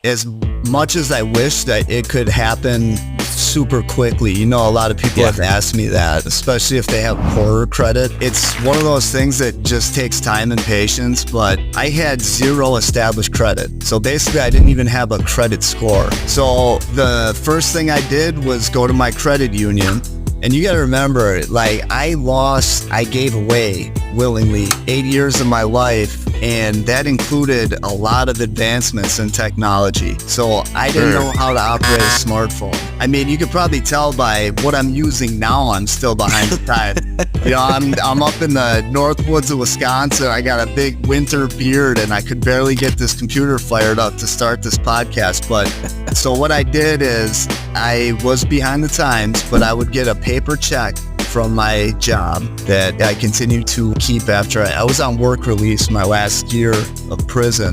as much as I wish that it could happen super quickly, you know, a lot of people have asked me that, especially if they have poorer credit. It's one of those things that just takes time and patience, but I had zero established credit. So basically I didn't even have a credit score. So the first thing I did was go to my credit union. And you got to remember, like, I gave away willingly 8 years of my life, and that included a lot of advancements in technology. So I didn't know how to operate a smartphone. I mean, you could probably tell by what I'm using now, I'm still behind the time. You know, I'm up in the north woods of Wisconsin. I got a big winter beard, and I could barely get this computer fired up to start this podcast. But so what I did is I was behind the times, but I would get a paper check from my job that I continued to keep after I was on work release my last year of prison.